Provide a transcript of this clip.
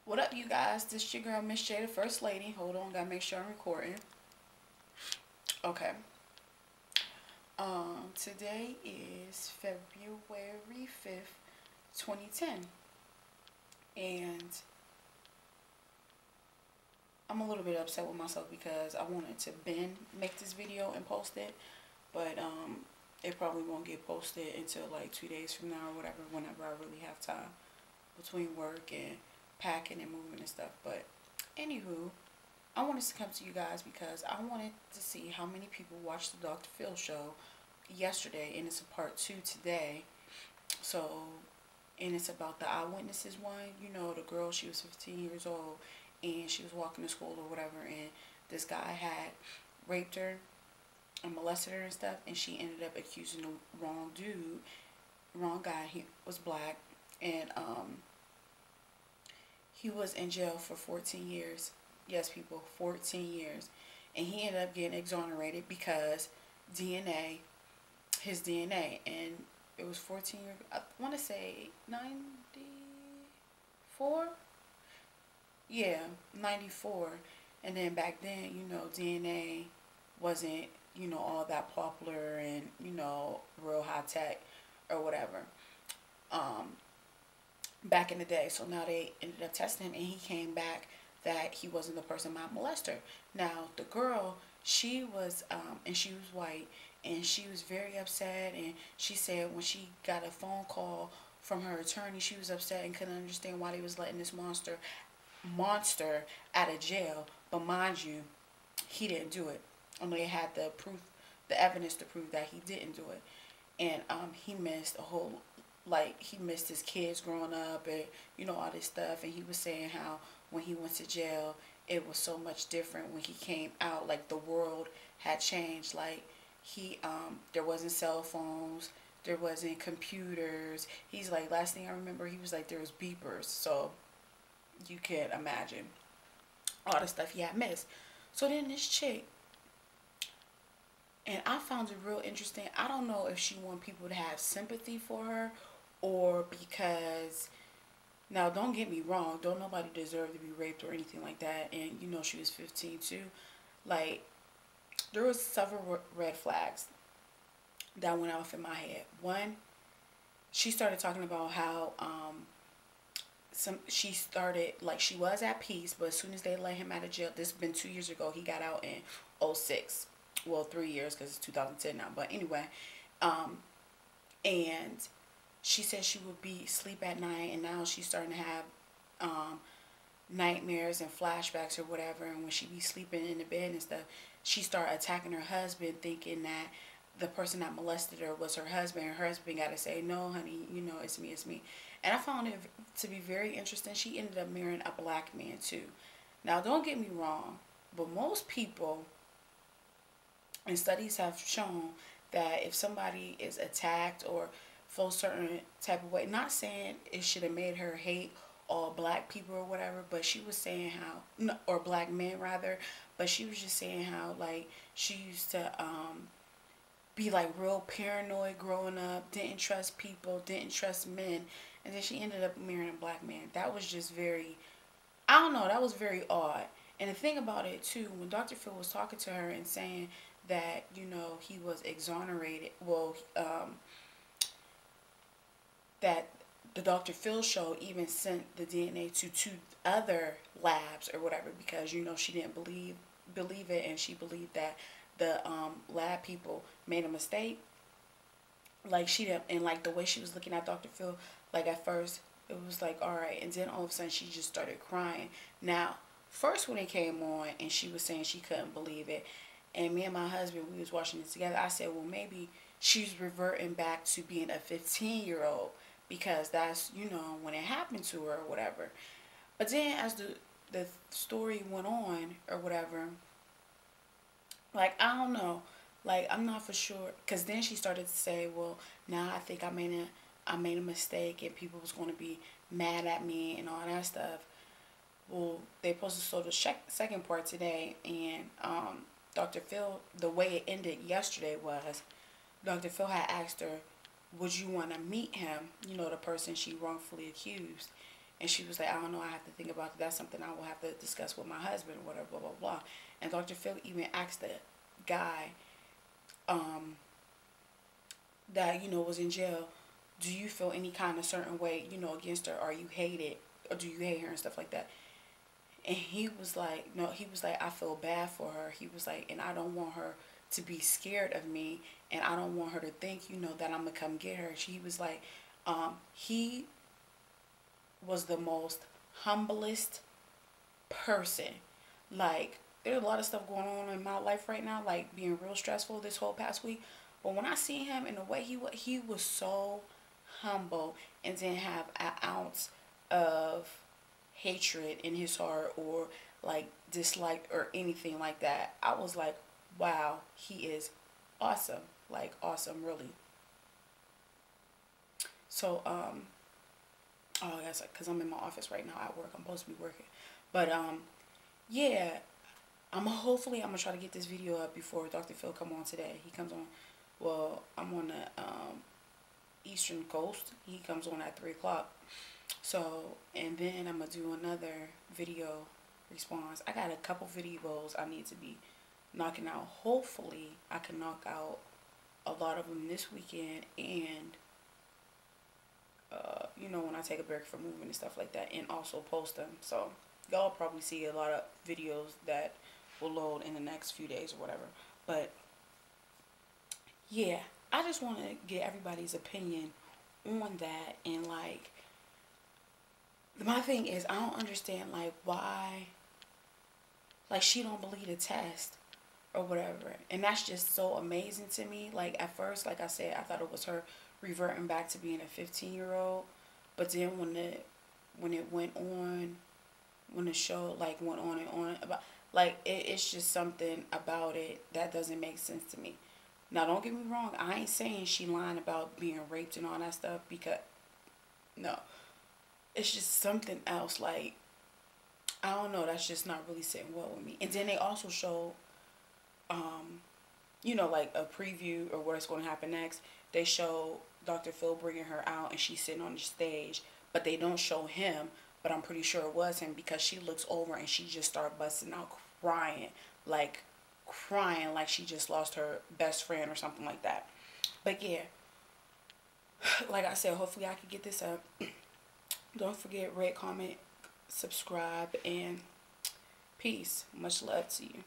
What up, you guys? This your girl, Miss J, the First Lady. Hold on, gotta make sure I'm recording. Okay. Today is February 5th, 2010. And I'm a little bit upset with myself because I wanted to make this video and post it. But it probably won't get posted until like 2 days from now or whatever, whenever I really have time between work and packing and moving and stuff. But anywho, I wanted to come to you guys because I wanted to see how many people watched the Dr. Phil show yesterday, and it's a part 2 today. So, and it's about the eyewitnesses one. You know, the girl, she was 15 years old, and she was walking to school or whatever, and this guy had raped her and molested her and stuff, and she ended up accusing the wrong dude, wrong guy. He was black, and he was in jail for 14 years. Yes, people, 14 years. And he ended up getting exonerated because DNA, his DNA, and it was 14 years, I want to say 94? Yeah, 94. And then back then, DNA wasn't, all that popular and, real high tech or whatever. Um, Back in the day. So now they ended up testing him, and he came back that he wasn't the person that molested her. Now the girl, she was and she was white, and she was very upset, and she said when she got a phone call from her attorney, she was upset and couldn't understand why they was letting this monster out of jail. But mind you, he didn't do it. Only they had the proof, the evidence to prove that he didn't do it. And he missed a whole, like, he missed his kids growing up, and all this stuff. And he was saying how when he went to jail, it was so much different when he came out. Like, the world had changed. Like, he there wasn't cell phones, there wasn't computers. He's like, last thing I remember, he was like, there was beepers. So you can't imagine all the stuff he had missed. So then this chick, and I found it real interesting. I don't know if she want people to have sympathy for her, or because, now don't get me wrong, don't nobody deserve to be raped or anything like that. And she was 15 too. Like, there was several red flags that went off in my head. One, she started talking about how she started, like, she was at peace, but as soon as they let him out of jail, this has been 2 years ago, he got out in '06. Well, 3 years because it's 2010 now. But anyway, and she said she would be sleep at night, and now she's starting to have nightmares and flashbacks or whatever. And when she be sleeping in the bed and stuff, she started attacking her husband, thinking that the person that molested her was her husband. Her husband got to say, no, honey, it's me, it's me. And I found it to be very interesting. She ended up marrying a black man too. Now, don't get me wrong, but most people, and studies have shown, that if somebody is attacked or feels certain type of way, not saying it should have made her hate all black people or whatever, but she was saying how, no, or black men rather, but she was just saying how, like, she used to be like real paranoid growing up, didn't trust people, didn't trust men, and then she ended up marrying a black man. That was just very, I don't know, that was very odd. And the thing about it too, when Dr. Phil was talking to her and saying that, he was exonerated, well, that the Dr. Phil show even sent the DNA to 2 other labs or whatever, because she didn't believe it, and she believed that the lab people made a mistake. Like, she didn't, and like the way she was looking at Dr. Phil, like, at first it was like, all right, and then all of a sudden she just started crying. Now, first when it came on and she was saying she couldn't believe it, and me and my husband, we was watching it together, I said, well, maybe she's reverting back to being a 15-year-old, because that's, when it happened to her or whatever. But then as the story went on or whatever, like, I don't know, like, I'm not for sure, because then she started to say, well, now I think I made a mistake, and people was going to be mad at me and all that stuff. Well, they posted so the second part today, and Dr. Phil, the way it ended yesterday was, Dr. Phil had asked her, would you want to meet him, the person she wrongfully accused? And she was like, I don't know, I have to think about it. That's something I will have to discuss with my husband or whatever, blah, blah, blah. And Dr. Phil even asked the guy um, that, was in jail, do you feel any kind of certain way, against her? Are you hated? Or do you hate her and stuff like that? And he was like, no, he was like, I feel bad for her. He was like, and I don't want her to be scared of me. And I don't want her to think, that I'm going to come get her. She was like, he was the most humblest person. Like, there's a lot of stuff going on in my life right now, like being real stressful this whole past week. But when I see him and the way he was so humble and didn't have an ounce of hatred in his heart or like dislike or anything like that. I was like, wow, he is awesome. Like awesome, really. So, oh, that's like, cause I'm in my office right now at work. I'm supposed to be working, but yeah, I'm gonna try to get this video up before Dr. Phil come on today. He comes on. Well, I'm on the Eastern Coast. He comes on at 3 o'clock. So, and then I'm gonna do another video response. I got a couple videos I need to be knocking out. Hopefully, I can knock out a lot of them this weekend, and when I take a break from moving and stuff like that, and also post them. So y'all probably see a lot of videos that will load in the next few days or whatever. But yeah, I just want to get everybody's opinion on that. And like, my thing is, I don't understand like why, like, she don't believe the test or whatever. And that's just so amazing to me. Like, at first, like I said, I thought it was her reverting back to being a 15-year-old. But then when it went on, when the show like went on and on about, like, it's just something about it that doesn't make sense to me. Now, don't get me wrong, I ain't saying she lying about being raped and all that stuff, because no, it's just something else. Like, I don't know, that's just not really sitting well with me. And then they also show like a preview or what's going to happen next. They show Dr. Phil bringing her out and she's sitting on the stage, but they don't show him. But I'm pretty sure it was him, because she looks over and she just started busting out crying, like she just lost her best friend or something like that. But yeah, like I said, hopefully I can get this up. Don't forget, rate, comment, subscribe, and peace. Much love to you.